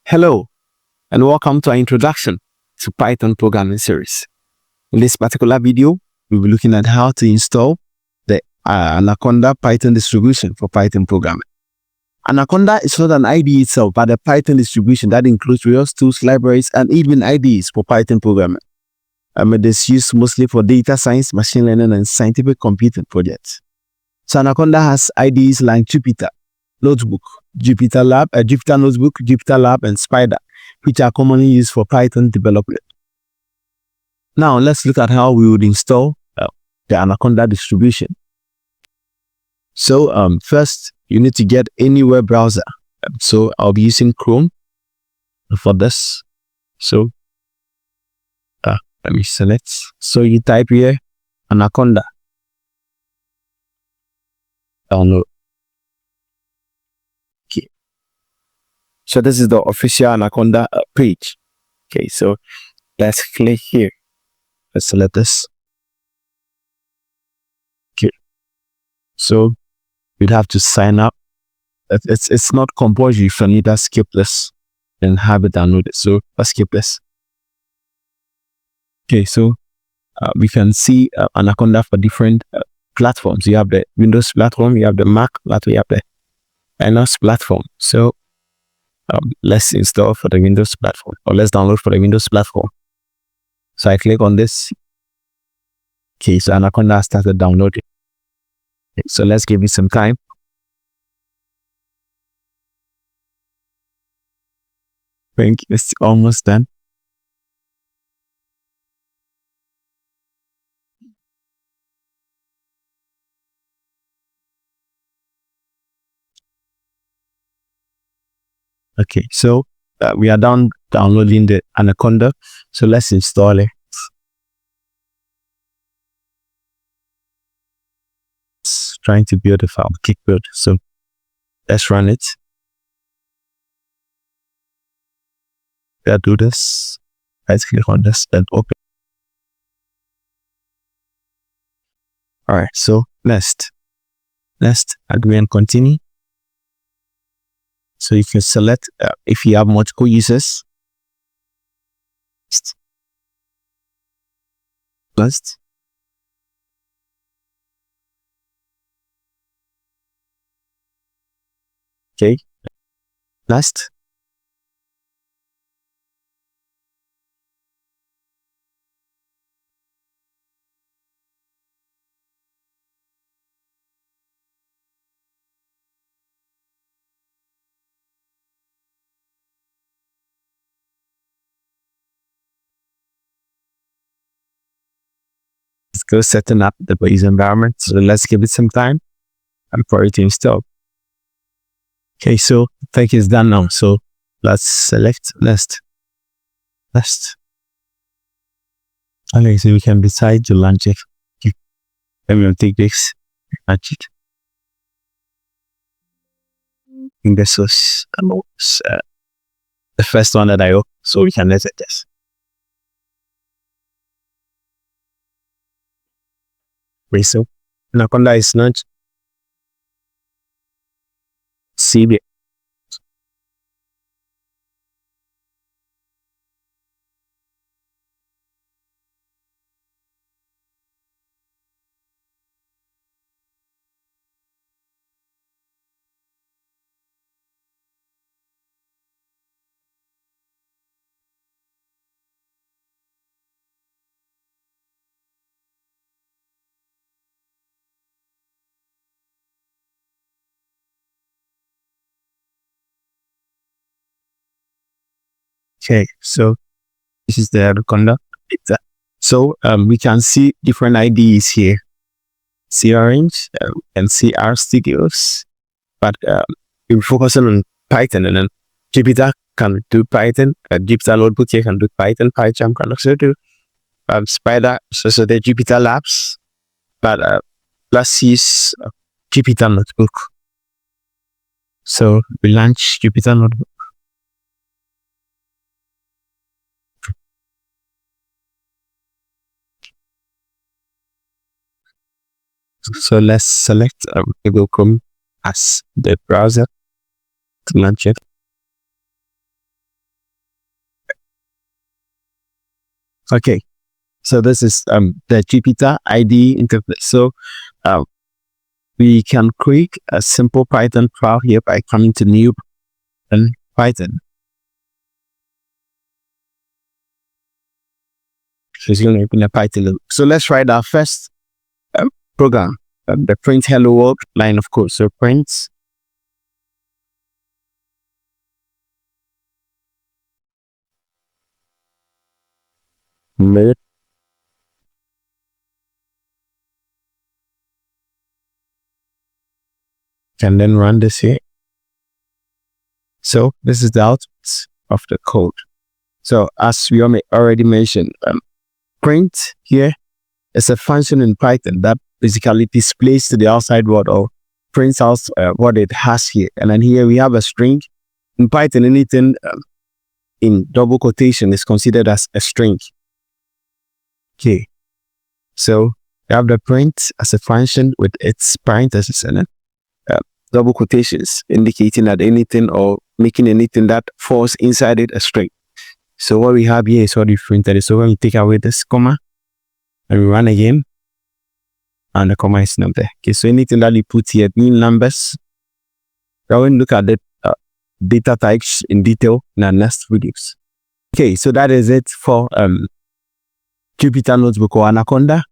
Hello, and welcome to our introduction to Python programming series. In this particular video, we'll be looking at how to install the Anaconda Python distribution for Python programming. Anaconda is not an IDE itself, but a Python distribution that includes various tools, libraries, and even IDEs for Python programming. It is used mostly for data science, machine learning, and scientific computing projects. So Anaconda has IDEs like Jupyter Notebook, Jupyter Notebook, Jupyter Lab, and Spider, which are commonly used for Python development. Now, let's look at how we would install the Anaconda distribution. So, first, you need to get any web browser. So, I'll be using Chrome for this. So, let me select. So, you type here Anaconda. Download. Okay. So, this is the official Anaconda page. Okay, so let's click here. Let's select this. Okay. So, you'd have to sign up. It's not compulsory for you to skip this and have it downloaded. So, let's skip this. Okay, so we can see Anaconda for different platforms. You have the Windows platform, you have the Mac platform, you have the Linux platform. So let's install for the Windows platform, or let's download for the Windows platform. So I click on this. Okay, so Anaconda started downloading. Okay, so let's give it some time. I think it's almost done. Okay, so we are done downloading the Anaconda. So let's install it. It's trying to build a file. Okay, good. So let's run it. Let's do this. Let's click on this and open. All right, so next, agree and continue. So you can select if you have multiple users. Next. Okay. Next. Let's go setting up the base environment. So let's give it some time and for it to install. Okay, so I think it's done now. So let's select next. Okay, so we can decide to launch it. Then we'll take this, launch it. And this was the first one that I opened, so we can let it this. So Anaconda is not CB. Okay, so this is the Anaconda. So we can see different IDEs here. C Orange and CR Studios, but we're focusing on Python, and then Jupyter can do Python. Jupyter Notebook here can do Python. PyCharm can also do Spider, so the Jupyter Labs, but let's use Jupyter Notebook. So we launch Jupyter Notebook. So let's select Google Chrome as the browser to launch it. Okay, so this is the Jupyter IDE interface. So we can create a simple Python file here by coming to new and Python. So it's going to open a Python. So let's write our first program, the print hello world line of code. So print mid and then run this here. So this is the output of the code. So as we already mentioned, print here is a function in Python that basically displays to the outside world or prints out what it has here. And then here we have a string. In Python, anything in double quotation is considered as a string. Okay, so we have the print as a function with its parentheses and then double quotations indicating that anything or making anything that falls inside it a string. So what we have here is what we printed. So when we take away this comma and we run again, and the comma is not there. Okay, so anything that we put here being numbers, we're going to look at the data types in detail in our next videos. Okay, so that is it for Jupyter Notebook or Anaconda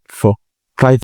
for Python.